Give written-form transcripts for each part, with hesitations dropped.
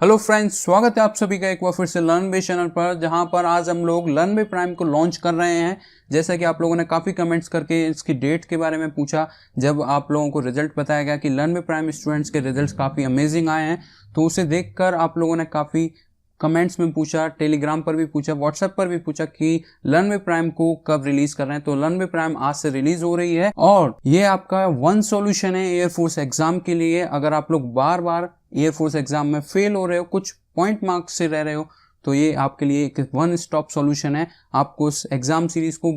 Hello friends, स्वागत है आप सभी का एक बार फिर से लर्न बे चैनल पर, जहां पर आज हम लोग लर्न बे प्राइम को लॉन्च कर रहे हैं। जैसा कि आप लोगों ने काफ़ी कमेंट्स करके इसकी डेट के बारे में पूछा, जब आप लोगों को रिजल्ट बताया गया कि लर्न बे प्राइम स्टूडेंट्स के रिजल्ट्स काफ़ी अमेजिंग आए हैं, तो उसे देखकर आप लोगों ने काफ़ी कमेंट्स में पूछा, टेलीग्राम पर भी पूछा, व्हाट्सएप पर भी पूछा कि लर्न बे प्राइम को कब रिलीज कर रहे हैं। तो लर्न बे प्राइम आज से रिलीज हो रही है और ये आपका वन सॉल्यूशन है एयरफोर्स एग्जाम के लिए। अगर आप लोग बार बार एयरफोर्स एग्जाम में फेल हो रहे हो, कुछ पॉइंट मार्क्स से रह रहे हो, तो ये आपके लिए एक वन स्टॉप सॉल्यूशन है। आपको इस एग्जाम सीरीज को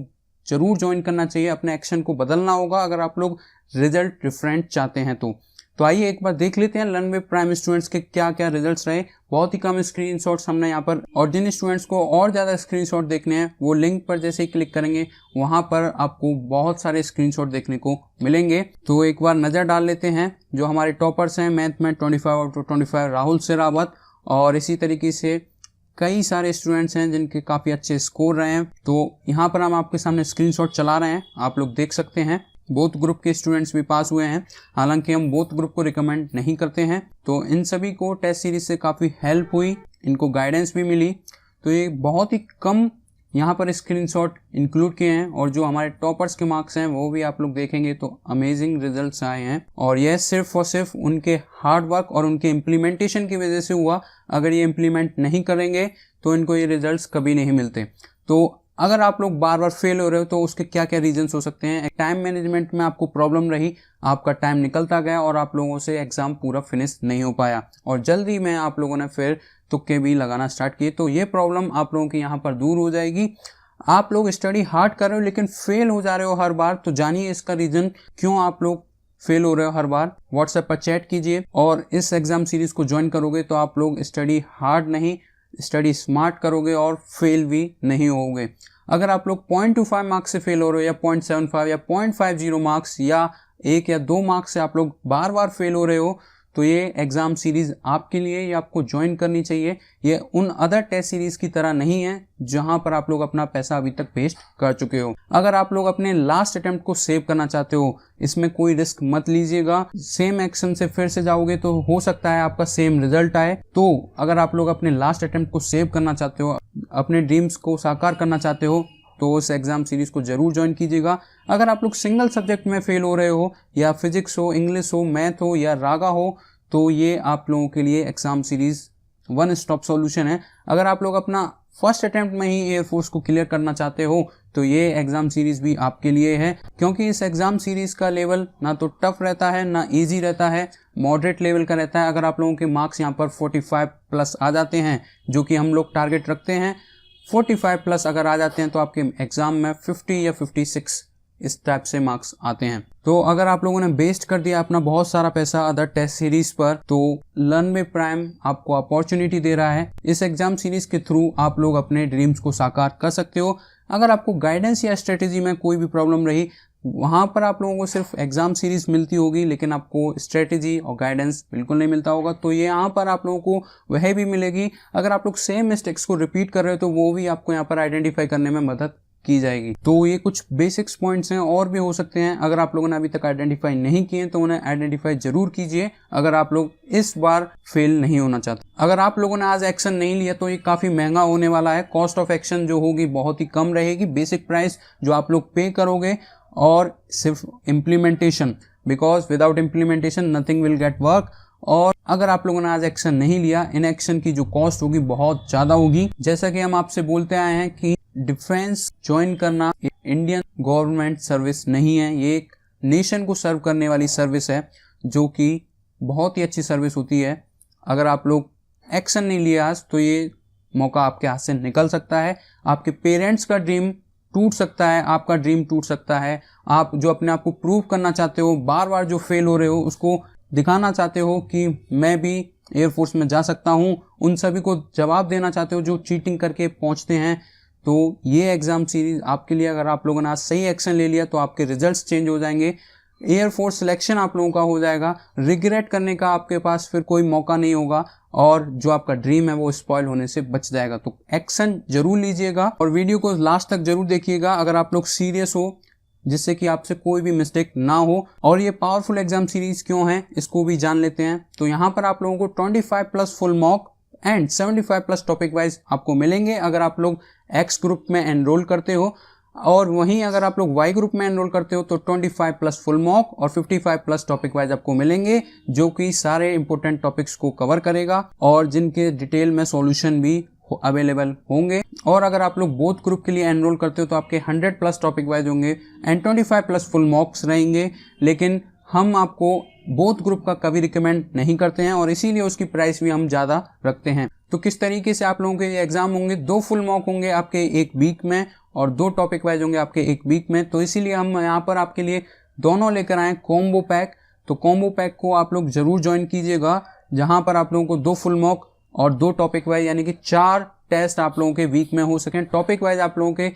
जरूर ज्वाइन करना चाहिए, अपने एक्शन को बदलना होगा अगर आप लोग रिजल्ट डिफरेंट चाहते हैं तो आइए एक बार देख लेते हैं लर्न बे प्राइम स्टूडेंट्स के क्या क्या रिजल्ट्स रहे। बहुत ही कम स्क्रीनशॉट्स हमने यहाँ पर, और जिन स्टूडेंट्स को और ज़्यादा स्क्रीनशॉट देखने हैं वो लिंक पर जैसे ही क्लिक करेंगे वहाँ पर आपको बहुत सारे स्क्रीनशॉट देखने को मिलेंगे। तो एक बार नज़र डाल लेते हैं जो हमारे टॉपर्स हैं मैथ में 25/25 राहुल सेरावत, और इसी तरीके से कई सारे स्टूडेंट्स हैं जिनके काफ़ी अच्छे स्कोर रहे हैं। तो यहाँ पर हम आपके सामने स्क्रीनशॉट चला रहे हैं, आप लोग देख सकते हैं। बोथ ग्रुप के स्टूडेंट्स भी पास हुए हैं, हालांकि हम बोथ ग्रुप को रिकमेंड नहीं करते हैं। तो इन सभी को टेस्ट सीरीज से काफ़ी हेल्प हुई, इनको गाइडेंस भी मिली। तो ये बहुत ही कम यहाँ पर स्क्रीनशॉट इंक्लूड किए हैं, और जो हमारे टॉपर्स के मार्क्स हैं वो भी आप लोग देखेंगे तो अमेजिंग रिजल्ट्स आए हैं। और यह सिर्फ और सिर्फ उनके हार्ड वर्क और उनके इम्प्लीमेंटेशन की वजह से हुआ। अगर ये इम्प्लीमेंट नहीं करेंगे तो इनको ये रिजल्ट्स कभी नहीं मिलते। तो अगर आप लोग बार बार फेल हो रहे हो तो उसके क्या क्या रीजंस हो सकते हैं। टाइम मैनेजमेंट में आपको प्रॉब्लम रही, आपका टाइम निकलता गया और आप लोगों से एग्जाम पूरा फिनिश नहीं हो पाया, और जल्दी में आप लोगों ने फिर तुक्के भी लगाना स्टार्ट किए। तो ये प्रॉब्लम आप लोगों की यहाँ पर दूर हो जाएगी। आप लोग स्टडी हार्ड कर रहे हो लेकिन फेल हो जा रहे हो हर बार, तो जानिए इसका रीजन क्यों आप लोग फेल हो रहे हो हर बार। व्हाट्सएप पर चैट कीजिए, और इस एग्जाम सीरीज को ज्वाइन करोगे तो आप लोग स्टडी हार्ड नहीं, स्टडी स्मार्ट करोगे और फेल भी नहीं होगे। अगर आप लोग 0.25 मार्क्स से फेल हो रहे हो, या 0.75 या 0.50 मार्क्स, या 1 या 2 मार्क्स से आप लोग बार बार फेल हो रहे हो, तो ये एग्जाम सीरीज आपके लिए, ये आपको ज्वाइन करनी चाहिए। ये उन अदर टेस्ट सीरीज की तरह नहीं है जहां पर आप लोग अपना पैसा अभी तक वेस्ट कर चुके हो। अगर आप लोग अपने लास्ट अटेम्प्ट को सेव करना चाहते हो, इसमें कोई रिस्क मत लीजिएगा। सेम एक्शन से फिर से जाओगे तो हो सकता है आपका सेम रिजल्ट आए। तो अगर आप लोग अपने लास्ट अटेम्प्ट को सेव करना चाहते हो, अपने ड्रीम्स को साकार करना चाहते हो, तो उस एग्जाम सीरीज को जरूर ज्वाइन कीजिएगा। अगर आप लोग सिंगल सब्जेक्ट में फेल हो रहे हो, या फिजिक्स हो, इंग्लिश हो, मैथ हो या रागा हो, तो ये आप लोगों के लिए exam series one stop solution है। अगर आप लोग अपना फर्स्ट अटेम्प्ट में ही एयरफोर्स को क्लियर करना चाहते हो तो ये एग्जाम सीरीज भी आपके लिए है, क्योंकि इस एग्जाम सीरीज का लेवल ना तो टफ रहता है ना इजी रहता है, मॉडरेट लेवल का रहता है। अगर आप लोगों के मार्क्स यहाँ पर 45 प्लस आ जाते हैं, जो कि हम लोग टारगेट रखते हैं, 45 प्लस अगर आ जाते हैं तो आपके एग्जाम में 50 या 56 इस टाइप से मार्क्स आते हैं। तो अगर आप लोगों ने वेस्ट कर दिया अपना बहुत सारा पैसा अदर टेस्ट सीरीज पर, तो लर्न बे प्राइम आपको अपॉर्चुनिटी दे रहा है। इस एग्जाम सीरीज के थ्रू आप लोग अपने ड्रीम्स को साकार कर सकते हो। अगर आपको गाइडेंस या स्ट्रेटेजी में कोई भी प्रॉब्लम रही, वहां पर आप लोगों को सिर्फ एग्जाम सीरीज मिलती होगी लेकिन आपको स्ट्रेटेजी और गाइडेंस बिल्कुल नहीं मिलता होगा, तो ये यहाँ पर आप लोगों को वह भी मिलेगी। अगर आप लोग सेम मिस्टेक्स को रिपीट कर रहे हो तो वो भी आपको यहाँ पर आइडेंटिफाई करने में मदद की जाएगी। तो ये कुछ बेसिक्स पॉइंट्स हैं, और भी हो सकते हैं। अगर आप लोगों ने अभी तक आइडेंटिफाई नहीं किए तो उन्हें आइडेंटिफाई जरूर कीजिए, अगर आप लोग इस बार फेल नहीं होना चाहते। अगर आप लोगों ने आज एक्शन नहीं लिया तो ये काफी महंगा होने वाला है। कॉस्ट ऑफ एक्शन जो होगी बहुत ही कम रहेगी, बेसिक प्राइस जो आप लोग पे करोगे, और सिर्फ implementation, because without implementation nothing will get work. और अगर आप लोगों ने आज एक्शन नहीं लिया, इन एक्शन की जो कॉस्ट होगी बहुत ज्यादा होगी। जैसा कि हम आपसे बोलते आए हैं कि डिफेंस ज्वाइन करना इंडियन गवर्नमेंट सर्विस नहीं है, ये एक नेशन को सर्व करने वाली सर्विस है, जो कि बहुत ही अच्छी सर्विस होती है। अगर आप लोग एक्शन नहीं लिया आज तो ये मौका आपके हाथ से निकल सकता है। आपके पेरेंट्स का ड्रीम टूट सकता है, आपका ड्रीम टूट सकता है। आप जो अपने आप को प्रूव करना चाहते हो, बार बार जो फेल हो रहे हो, उसको दिखाना चाहते हो कि मैं भी एयरफोर्स में जा सकता हूं, उन सभी को जवाब देना चाहते हो जो चीटिंग करके पहुंचते हैं, तो ये एग्जाम सीरीज आपके लिए। अगर आप लोगों ने आज सही एक्शन ले लिया तो आपके रिजल्ट्स चेंज हो जाएंगे, एयरफोर्स सिलेक्शन आप लोगों का हो जाएगा, रिग्रेट करने का आपके पास फिर कोई मौका नहीं होगा, और जो आपका ड्रीम है वो स्पॉइल होने से बच जाएगा। तो एक्शन जरूर लीजिएगा, और वीडियो को लास्ट तक जरूर देखिएगा अगर आप लोग सीरियस हो, जिससे कि आपसे कोई भी मिस्टेक ना हो। और ये पावरफुल एग्जाम सीरीज क्यों है इसको भी जान लेते हैं। तो यहाँ पर आप लोगों को 25 plus full mock and 75 plus topic wise आपको मिलेंगे अगर आप लोग एक्स ग्रुप में एनरोल करते हो, और वहीं अगर आप लोग वाई ग्रुप में एनरोल करते हो तो 25 प्लस फुल मॉक और 55 प्लस टॉपिक वाइज आपको मिलेंगे, जो कि सारे इंपॉर्टेंट टॉपिक्स को कवर करेगा और जिनके डिटेल में सॉल्यूशन भी अवेलेबल होंगे। और अगर आप लोग बोथ ग्रुप के लिए एनरोल करते हो तो आपके 100 प्लस टॉपिक वाइज होंगे एंड 25 प्लस फुल मॉक्स रहेंगे, लेकिन हम आपको बोथ ग्रुप का कभी रिकमेंड नहीं करते हैं और इसीलिए उसकी प्राइस भी हम ज़्यादा रखते हैं। तो किस तरीके से आप लोगों के ये एग्जाम होंगे, 2 फुल मॉक होंगे आपके एक वीक में और 2 टॉपिक वाइज होंगे आपके एक वीक में। तो इसीलिए हम यहाँ पर आपके लिए दोनों लेकर आए कॉम्बो पैक। तो कॉम्बो पैक को आप लोग जरूर ज्वाइन कीजिएगा, जहाँ पर आप लोगों को 2 फुल मॉक और 2 टॉपिक वाइज यानी कि 4 टेस्ट आप लोगों के वीक में हो सकें। टॉपिक वाइज आप लोगों के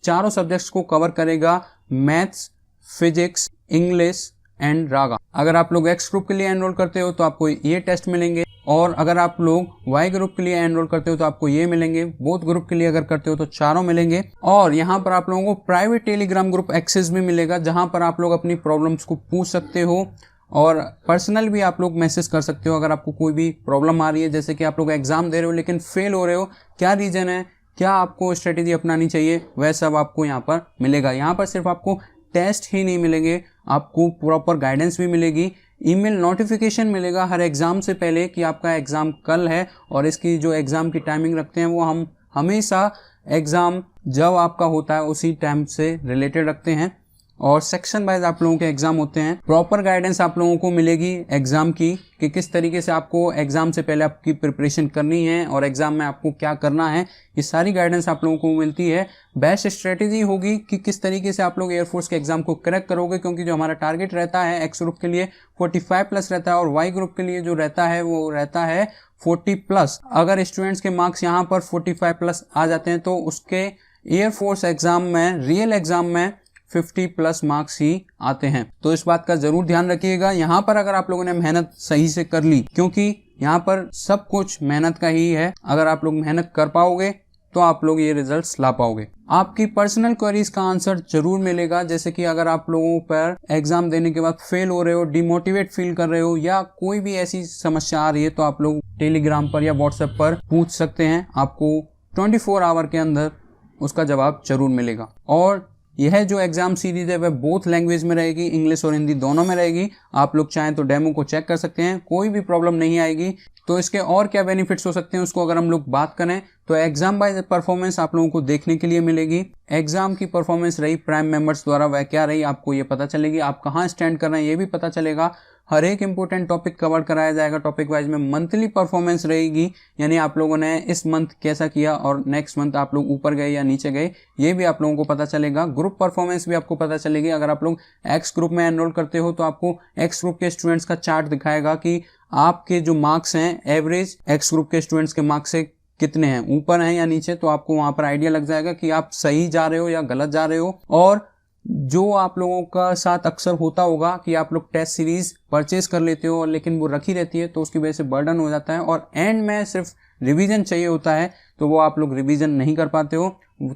चारों सब्जेक्ट्स को कवर करेगा, मैथ्स, फिजिक्स, इंग्लिश एंड रागा। अगर आप लोग एक्स ग्रुप के लिए एनरोल करते हो तो आपको ये टेस्ट मिलेंगे, और अगर आप लोग वाई ग्रुप के लिए एनरोल करते हो तो आपको ये मिलेंगे। बोथ ग्रुप के लिए अगर करते हो तो चारों मिलेंगे। और यहाँ पर आप लोगों को प्राइवेट टेलीग्राम ग्रुप एक्सेस भी मिलेगा, जहाँ पर आप लोग अपनी प्रॉब्लम्स को पूछ सकते हो और पर्सनल भी आप लोग मैसेज कर सकते हो अगर आपको कोई भी प्रॉब्लम आ रही है। जैसे कि आप लोग एग्जाम दे रहे हो लेकिन फेल हो रहे हो, क्या रीजन है, क्या आपको स्ट्रेटेजी अपनानी चाहिए, वह सब आपको यहाँ पर मिलेगा। यहाँ पर सिर्फ आपको टेस्ट ही नहीं मिलेंगे, आपको प्रॉपर गाइडेंस भी मिलेगी, ईमेल नोटिफिकेशन मिलेगा हर एग्ज़ाम से पहले कि आपका एग्ज़ाम कल है, और इसकी जो एग्ज़ाम की टाइमिंग रखते हैं वो हम हमेशा एग्ज़ाम जब आपका होता है उसी टाइम से रिलेटेड रखते हैं। और सेक्शन वाइज आप लोगों के एग्जाम होते हैं। प्रॉपर गाइडेंस आप लोगों को मिलेगी एग्जाम की कि किस तरीके से आपको एग्जाम से पहले आपकी प्रिपरेशन करनी है और एग्जाम में आपको क्या करना है, ये सारी गाइडेंस आप लोगों को मिलती है। बेस्ट स्ट्रेटेजी होगी कि किस तरीके से आप लोग एयरफोर्स के एग्जाम को क्रैक करोगे, क्योंकि जो हमारा टारगेट रहता है एक्स ग्रुप के लिए 45 प्लस रहता है और वाई ग्रुप के लिए जो रहता है वो रहता है 40 प्लस। अगर स्टूडेंट्स के मार्क्स यहाँ पर 45 प्लस आ जाते हैं तो उसके एयरफोर्स एग्जाम में, रियल एग्जाम में 50 प्लस मार्क्स ही आते हैं। तो इस बात का जरूर ध्यान रखिएगा। यहाँ पर अगर आप लोगों ने मेहनत सही से कर ली, क्योंकि यहाँ पर सब कुछ मेहनत का ही है, अगर आप लोग मेहनत कर पाओगे तो आप लोग ये रिजल्ट्स ला पाओगे। आपकी पर्सनल क्वेरीज का आंसर जरूर मिलेगा। जैसे कि अगर आप लोगों पर एग्जाम देने के बाद फेल हो रहे हो, डिमोटिवेट फील कर रहे हो या कोई भी ऐसी समस्या आ रही है तो आप लोग टेलीग्राम पर या व्हाट्सएप पर पूछ सकते हैं। आपको 24 आवर के अंदर उसका जवाब जरूर मिलेगा। और यह जो एग्जाम सीरीज है वह बोथ लैंग्वेज में रहेगी, इंग्लिश और हिंदी दोनों में रहेगी। आप लोग चाहें तो डेमो को चेक कर सकते हैं, कोई भी प्रॉब्लम नहीं आएगी। तो इसके और क्या बेनिफिट्स हो सकते हैं उसको अगर हम लोग बात करें तो एग्जाम बाय परफॉर्मेंस आप लोगों को देखने के लिए मिलेगी। एग्जाम की परफॉर्मेंस रही प्राइम मेंबर्स द्वारा वह क्या रही आपको ये पता चलेगी। आप कहाँ स्टैंड कर रहे हैं ये भी पता चलेगा। हर एक इंपॉर्टेंट टॉपिक कवर कराया जाएगा टॉपिक वाइज में। मंथली परफॉर्मेंस रहेगी, यानी आप लोगों ने इस मंथ कैसा किया और नेक्स्ट मंथ आप लोग ऊपर गए या नीचे गए, ये भी आप लोगों को पता चलेगा। ग्रुप परफॉर्मेंस भी आपको पता चलेगी। अगर आप लोग एक्स ग्रुप में एनरोल करते हो तो आपको एक्स ग्रुप के स्टूडेंट्स का चार्ट दिखाएगा कि आपके जो मार्क्स हैं एवरेज एक्स ग्रुप के स्टूडेंट्स के मार्क्स से कितने हैं, ऊपर हैं या नीचे। तो आपको वहां पर आइडिया लग जाएगा कि आप सही जा रहे हो या गलत जा रहे हो। और जो आप लोगों का साथ अक्सर होता होगा कि आप लोग टेस्ट सीरीज परचेज कर लेते हो लेकिन वो रखी रहती है तो उसकी वजह से बर्डन हो जाता है और एंड में सिर्फ रिवीजन चाहिए होता है तो वो आप लोग रिवीजन नहीं कर पाते हो।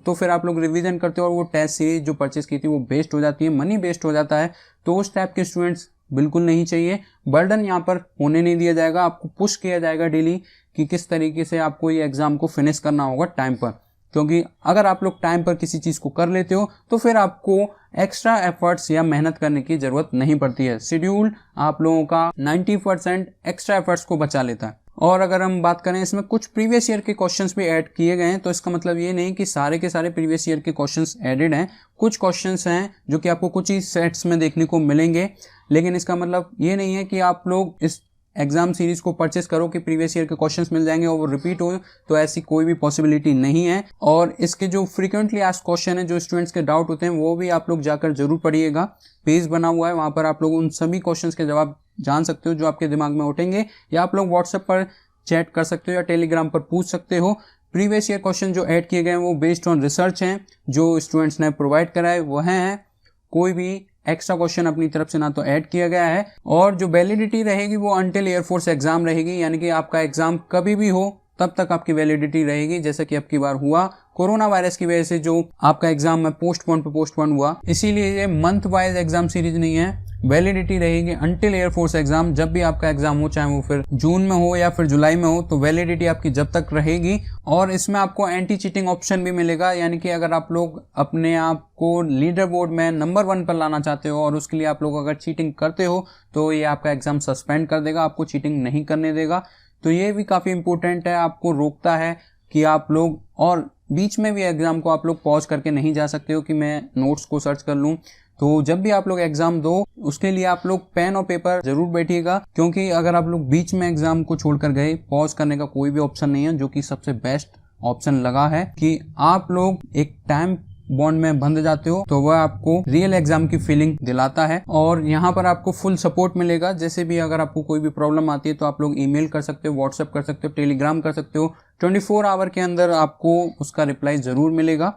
तो फिर आप लोग रिवीजन करते हो और वो टेस्ट सीरीज जो परचेज की थी वो वेस्ट हो जाती है, मनी वेस्ट हो जाता है। तो उस टाइप के स्टूडेंट्स बिल्कुल नहीं चाहिए। बर्डन यहाँ पर होने नहीं दिया जाएगा। आपको पुश किया जाएगा डेली कि किस तरीके से आपको ये एग्जाम को फिनिश करना होगा टाइम पर, क्योंकि अगर आप लोग टाइम पर किसी चीज़ को कर लेते हो तो फिर आपको एक्स्ट्रा एफर्ट्स या मेहनत करने की ज़रूरत नहीं पड़ती है। शेड्यूल आप लोगों का 90% एक्स्ट्रा एफर्ट्स को बचा लेता है। और अगर हम बात करें इसमें कुछ प्रीवियस ईयर के क्वेश्चंस भी ऐड किए गए हैं, तो इसका मतलब ये नहीं कि सारे के सारे प्रीवियस ईयर के क्वेश्चंस एडेड हैं। कुछ क्वेश्चंस हैं जो कि आपको कुछ ही सेट्स में देखने को मिलेंगे, लेकिन इसका मतलब ये नहीं है कि आप लोग इस एग्जाम सीरीज को परचेस करो कि प्रीवियस ईयर के क्वेश्चंस मिल जाएंगे और वो रिपीट हो, तो ऐसी कोई भी पॉसिबिलिटी नहीं है। और इसके जो फ्रीक्वेंटली आस्क्ड क्वेश्चन है, जो स्टूडेंट्स के डाउट होते हैं, वो भी आप लोग जाकर जरूर पढ़िएगा। पेज बना हुआ है, वहाँ पर आप लोग उन सभी क्वेश्चंस के जवाब जान सकते हो जो आपके दिमाग में उठेंगे, या आप लोग व्हाट्सएप पर चैट कर सकते हो या टेलीग्राम पर पूछ सकते हो। प्रीवियस ईयर क्वेश्चन जो ऐड किए गए हैं वो बेस्ड ऑन रिसर्च हैं जो स्टूडेंट्स ने प्रोवाइड कराए वो हैं। कोई भी एक्स्ट्रा क्वेश्चन अपनी तरफ से ना तो ऐड किया गया है। और जो वैलिडिटी रहेगी वो अंटिल एयरफोर्स एग्जाम रहेगी, यानी कि आपका एग्जाम कभी भी हो तब तक आपकी वैलिडिटी रहेगी। जैसा कि अब की बार हुआ कोरोना वायरस की वजह से जो आपका एग्जाम में पोस्टपोन हुआ, इसीलिए ये मंथ वाइज एग्जाम सीरीज नहीं है, वैलिडिटी रहेगी अंटिल एयरफोर्स एग्जाम। जब भी आपका एग्जाम हो, चाहे वो फिर जून में हो या फिर जुलाई में हो, तो वैलिडिटी आपकी जब तक रहेगी। और इसमें आपको एंटी चीटिंग ऑप्शन भी मिलेगा, यानी कि अगर आप लोग अपने आप को लीडर बोर्ड में नंबर 1 पर लाना चाहते हो और उसके लिए आप लोग अगर चीटिंग करते हो तो ये आपका एग्जाम सस्पेंड कर देगा, आपको चीटिंग नहीं करने देगा। तो ये भी काफी इंपॉर्टेंट है, आपको रोकता है कि आप लोग, और बीच में भी एग्जाम को आप लोग पॉज करके नहीं जा सकते हो कि मैं नोट्स को सर्च कर लूं। तो जब भी आप लोग एग्जाम दो उसके लिए आप लोग पेन और पेपर जरूर बैठिएगा, क्योंकि अगर आप लोग बीच में एग्जाम को छोड़कर गए, पॉज करने का कोई भी ऑप्शन नहीं है, जो कि सबसे बेस्ट ऑप्शन लगा है कि आप लोग एक टाइम बॉन्ड में बंध जाते हो, तो वह आपको रियल एग्जाम की फीलिंग दिलाता है। और यहाँ पर आपको फुल सपोर्ट मिलेगा। जैसे भी अगर आपको कोई भी प्रॉब्लम आती है तो आप लोग ईमेल कर सकते हो, व्हाट्सएप कर सकते हो, टेलीग्राम कर सकते हो। 24 आवर के अंदर आपको उसका रिप्लाई जरूर मिलेगा।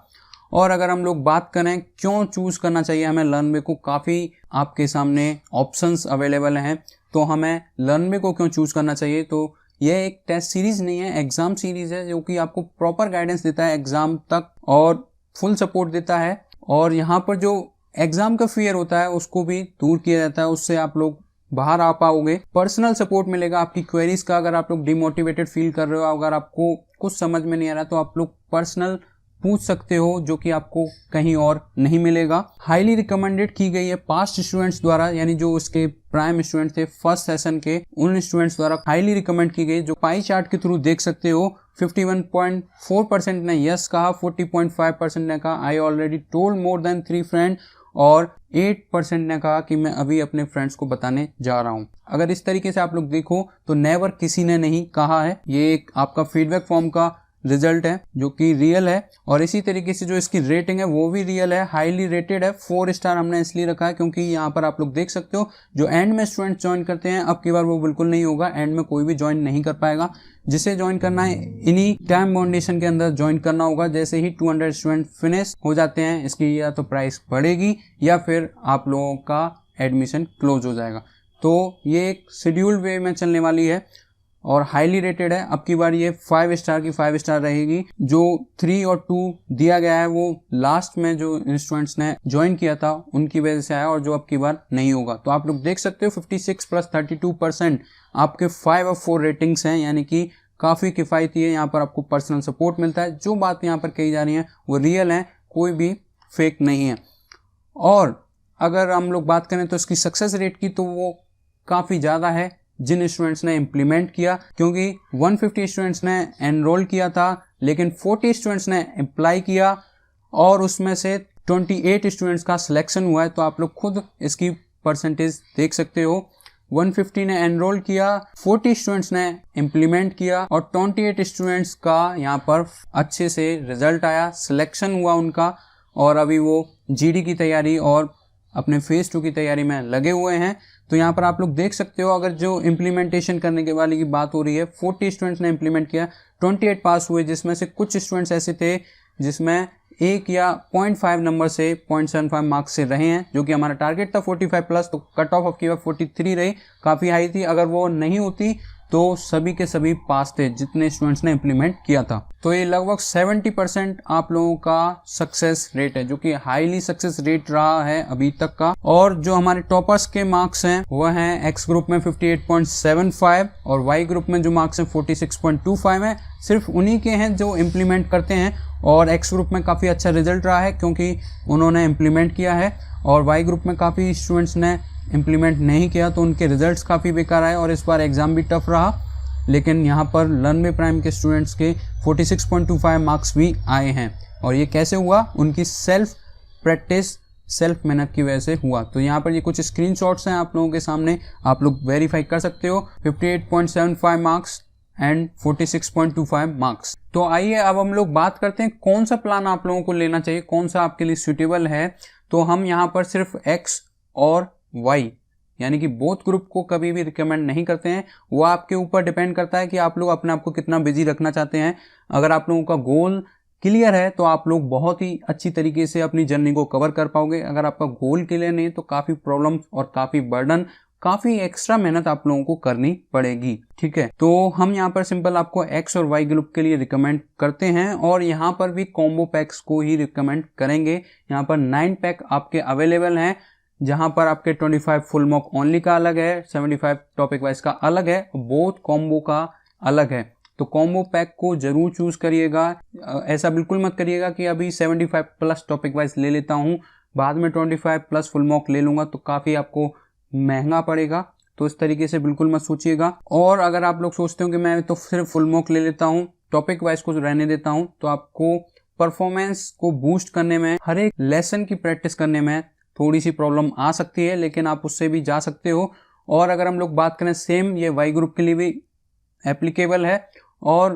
और अगर हम लोग बात करें क्यों चूज करना चाहिए हमें लर्नवे को, काफी आपके सामने ऑप्शंस अवेलेबल हैं, तो हमें लर्नवे को क्यों चूज करना चाहिए। तो यह एक टेस्ट सीरीज नहीं है, एग्जाम सीरीज है, जो कि आपको प्रॉपर गाइडेंस देता है एग्जाम तक और फुल सपोर्ट देता है। और यहाँ पर जो एग्जाम का फियर होता है उसको भी दूर किया जाता है, उससे आप लोग बाहर आ पाओगे। पर्सनल सपोर्ट मिलेगा आपकी क्वेरीज का। अगर आप लोग डिमोटिवेटेड फील कर रहे हो, अगर आपको कुछ समझ में नहीं आ रहा, तो आप लोग पर्सनल पूछ सकते हो, जो कि आपको कहीं और नहीं मिलेगा। हाईली रिकमेंडेड की गई है पास्ट स्टूडेंट्स द्वारा, यानी जो उसके प्राइम स्टूडेंट थे फर्स्ट सेशन के, उन स्टूडेंट्स द्वारा हाईली रिकमेंड की गई, जो पाई चार्ट के थ्रू देख सकते हो। 51.4% ने यस कहा, 40.5% ने कहा I already told more than 3 friend, और 8% ने कहा कि मैं अभी अपने फ्रेंड्स को बताने जा रहा हूं। अगर इस तरीके से आप लोग देखो तो नेवर किसी ने नहीं कहा है। ये एक आपका फीडबैक फॉर्म का रिजल्ट है जो कि रियल है। और इसी तरीके से जो इसकी रेटिंग है वो भी रियल है, हाईली रेटेड है। 4 स्टार हमने इसलिए रखा है क्योंकि यहाँ पर आप लोग देख सकते हो जो एंड में स्टूडेंट ज्वाइन करते हैं, अब की बार वो बिल्कुल नहीं होगा, एंड में कोई भी ज्वाइन नहीं कर पाएगा। जिसे ज्वाइन करना है इन्हीं टाइम बाउंडेशन के अंदर ज्वाइन करना होगा। जैसे ही 200 स्टूडेंट फिनिश हो जाते हैं, इसकी या तो प्राइस बढ़ेगी या फिर आप लोगों का एडमिशन क्लोज हो जाएगा। तो ये एक शेड्यूल्ड वे में चलने वाली है और हाईली रेटेड है। अब की बार ये 5 स्टार की 5 स्टार रहेगी। जो 3 और 2 दिया गया है वो लास्ट में जो स्टूडेंट्स ने ज्वाइन किया था उनकी वजह से आया, और जो अब की बार नहीं होगा। तो आप लोग देख सकते हो 56 + 32% आपके 5 और 4 रेटिंग्स हैं, यानी कि काफी किफायती है। यहाँ पर आपको पर्सनल सपोर्ट मिलता है। जो बात यहाँ पर कही जा रही है वो रियल है, कोई भी फेक नहीं है। और अगर हम लोग बात करें तो इसकी सक्सेस रेट की, तो वो काफी ज्यादा है जिन स्टूडेंट्स ने इम्प्लीमेंट किया, क्योंकि 150 स्टूडेंट्स ने एनरोल किया था लेकिन 40 स्टूडेंट्स ने अप्लाई किया और उसमें से 28 स्टूडेंट्स का सिलेक्शन हुआ है। तो आप लोग खुद इसकी परसेंटेज देख सकते हो। 150 ने एनरोल किया, 40 स्टूडेंट्स ने इम्प्लीमेंट किया और 28 स्टूडेंट्स का यहाँ पर अच्छे से रिजल्ट आया, सिलेक्शन हुआ उनका, और अभी वो जीडी की तैयारी और अपने फेज 2 की तैयारी में लगे हुए हैं। तो यहाँ पर आप लोग देख सकते हो, अगर जो इम्प्लीमेंटेशन करने के वाले की बात हो रही है, 40 स्टूडेंट्स ने इम्प्लीमेंट किया, 28 पास हुए, जिसमें से कुछ स्टूडेंट्स ऐसे थे जिसमें 1 या 0.5 नंबर से 0.75 मार्क्स से रहे हैं, जो कि हमारा टारगेट था 45+, तो कट ऑफ आपकी 43 रही, काफ़ी हाई थी। अगर वो नहीं होती तो सभी के सभी पास थे जितने स्टूडेंट्स ने इम्प्लीमेंट किया था। तो ये लगभग 70% आप लोगों का सक्सेस रेट है, जो कि हाईली सक्सेस रेट रहा है अभी तक का। और जो हमारे टॉपर्स के मार्क्स हैं वह हैं एक्स ग्रुप में 58.75 और वाई ग्रुप में जो मार्क्स हैं 46.25 है। सिर्फ उन्हीं के हैं जो इम्प्लीमेंट करते हैं, और एक्स ग्रुप में काफ़ी अच्छा रिजल्ट रहा है क्योंकि उन्होंने इम्प्लीमेंट किया है, और वाई ग्रुप में काफ़ी स्टूडेंट्स ने इम्प्लीमेंट नहीं किया तो उनके रिजल्ट्स काफ़ी बेकार आए और इस बार एग्ज़ाम भी टफ रहा। लेकिन यहाँ पर लर्नवे प्राइम के स्टूडेंट्स के 46.25 मार्क्स भी आए हैं, और ये कैसे हुआ? उनकी सेल्फ प्रैक्टिस, सेल्फ मेहनत की वजह से हुआ। तो यहाँ पर ये कुछ स्क्रीनशॉट्स हैं आप लोगों के सामने, आप लोग वेरीफाई कर सकते हो। 58.75 मार्क्स एंड 46.25 मार्क्स। तो आइए अब हम लोग बात करते हैं कौन सा प्लान आप लोगों को लेना चाहिए, कौन सा आपके लिए सूटेबल है। तो हम यहाँ पर सिर्फ एक्स और वाई यानी कि बोथ ग्रुप को कभी भी रिकमेंड नहीं करते हैं। वो आपके ऊपर डिपेंड करता है कि आप लोग अपने आप को कितना बिजी रखना चाहते हैं। अगर आप लोगों का गोल क्लियर है तो आप लोग बहुत ही अच्छी तरीके से अपनी जर्नी को कवर कर पाओगे। अगर आपका गोल क्लियर नहीं तो काफ़ी प्रॉब्लम्स और काफ़ी बर्डन, काफ़ी एक्स्ट्रा मेहनत आप लोगों को करनी पड़ेगी। ठीक है, तो हम यहाँ पर सिंपल आपको एक्स और वाई ग्रुप के लिए रिकमेंड करते हैं, और यहाँ पर भी कॉम्बो पैक्स को ही रिकमेंड करेंगे। यहाँ पर 9 पैक आपके अवेलेबल हैं। जहां पर आपके 25 फुल मॉक ओनली का अलग है, 75 टॉपिक वाइज का अलग है, बोथ कॉम्बो का अलग है। तो कॉम्बो पैक को जरूर चूज करिएगा। ऐसा बिल्कुल मत करिएगा कि अभी 75 प्लस टॉपिक वाइज ले लेता हूँ, बाद में 25 प्लस फुल मॉक ले लूंगा तो काफ़ी आपको महंगा पड़ेगा। तो इस तरीके से बिल्कुल मत सोचिएगा। और अगर आप लोग सोचते हो कि मैं तो सिर्फ फुल मॉक ले लेता हूँ, टॉपिक वाइज को रहने देता हूँ, तो आपको परफॉर्मेंस को बूस्ट करने में, हर एक लेसन की प्रैक्टिस करने में थोड़ी सी प्रॉब्लम आ सकती है, लेकिन आप उससे भी जा सकते हो। और अगर हम लोग बात करें, सेम ये वाई ग्रुप के लिए भी एप्लीकेबल है, और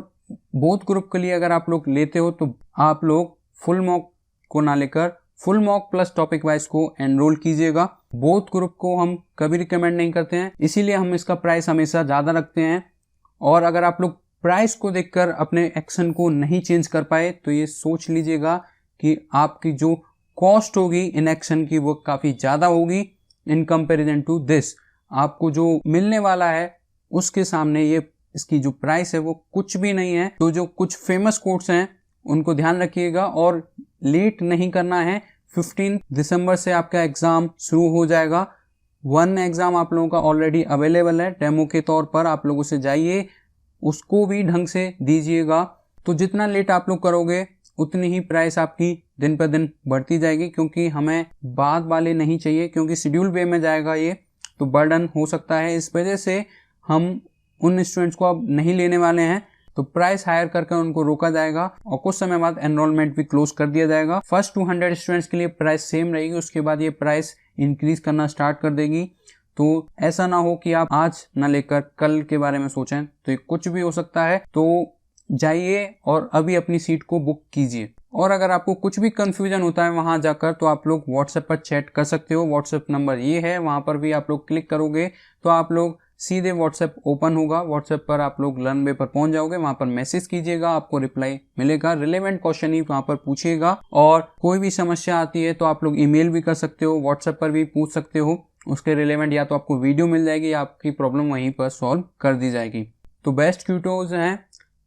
बोथ ग्रुप के लिए अगर आप लोग लेते हो तो आप लोग फुल मॉक को ना लेकर full mock plus topic wise को एनरोल कीजिएगा। बोथ ग्रुप को हम कभी रिकमेंड नहीं करते हैं, इसीलिए हम इसका प्राइस हमेशा ज़्यादा रखते हैं। और अगर आप लोग प्राइस को देखकर अपने एक्शन को नहीं चेंज कर पाए तो ये सोच लीजिएगा कि आपकी जो कॉस्ट होगी इन एक्शन की वो काफ़ी ज़्यादा होगी इन कंपैरिजन टू दिस। आपको जो मिलने वाला है उसके सामने ये इसकी जो प्राइस है वो कुछ भी नहीं है। तो जो कुछ फेमस कोट्स हैं उनको ध्यान रखिएगा और लेट नहीं करना है। 15 दिसंबर से आपका एग्ज़ाम शुरू हो जाएगा। 1 एग्ज़ाम आप लोगों का ऑलरेडी अवेलेबल है डेमो के तौर पर, आप लोग उसे जाइए, उसको भी ढंग से दीजिएगा। तो जितना लेट आप लोग करोगे उतनी ही प्राइस आपकी दिन पर दिन बढ़ती जाएगी, क्योंकि हमें बाद वाले नहीं चाहिए, क्योंकि शेड्यूल वे में जाएगा ये तो बर्डन हो सकता है। इस वजह से हम उन स्टूडेंट्स को अब नहीं लेने वाले हैं, तो प्राइस हायर करके उनको रोका जाएगा और कुछ समय बाद एनरोलमेंट भी क्लोज कर दिया जाएगा। फर्स्ट 200 स्टूडेंट्स के लिए प्राइस सेम रहेगी, उसके बाद ये प्राइस इंक्रीज करना स्टार्ट कर देगी। तो ऐसा ना हो कि आप आज ना लेकर कल के बारे में सोचें, तो ये कुछ भी हो सकता है। तो जाइए और अभी अपनी सीट को बुक कीजिए। और अगर आपको कुछ भी कंफ्यूजन होता है वहां जाकर, तो आप लोग व्हाट्सएप पर चैट कर सकते हो। व्हाट्सएप नंबर ये है, वहां पर भी आप लोग क्लिक करोगे तो आप लोग सीधे व्हाट्सएप ओपन होगा, व्हाट्सएप पर आप लोग लर्न पर पहुंच जाओगे, वहां पर मैसेज कीजिएगा, आपको रिप्लाई मिलेगा। रिलेवेंट क्वेश्चन ही वहां पर पूछिएगा, और कोई भी समस्या आती है तो आप लोग ईमेल भी कर सकते हो, व्हाट्सएप पर भी पूछ सकते हो। उसके रिलेवेंट या तो आपको वीडियो मिल जाएगी या आपकी प्रॉब्लम वहीं पर सॉल्व कर दी जाएगी। तो बेस्ट क्यूटोज हैं,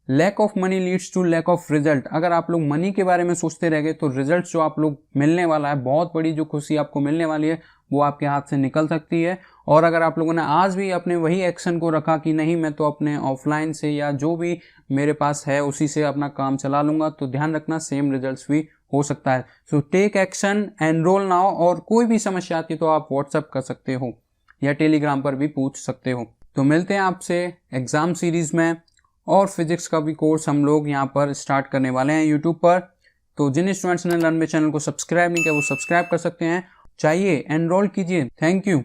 lack of money leads to lack of result. अगर आप लोग मनी के बारे में सोचते रह गए तो रिजल्ट जो आप लोग मिलने वाला है, बहुत बड़ी जो खुशी आपको मिलने वाली है वो आपके हाथ से निकल सकती है। और अगर आप लोगों ने आज भी अपने वही एक्शन को रखा कि नहीं मैं तो अपने ऑफलाइन से या जो भी मेरे पास है उसी से अपना काम चला लूंगा, तो ध्यान रखना सेम रिजल्ट्स भी हो सकता है। So take action, enrol now. और कोई भी समस्या आती है तो आप व्हाट्सएप कर सकते हो या टेलीग्राम पर भी पूछ सकते हो। तो मिलते हैं आपसे एग्जाम सीरीज में, और फिजिक्स का भी कोर्स हम लोग यहाँ पर स्टार्ट करने वाले हैं यूट्यूब पर। तो जिन स्टूडेंट्स ने लर्न में चैनल को सब्सक्राइब नहीं किया वो सब्सक्राइब कर सकते हैं, चाहिए एनरोल कीजिए। Thank you.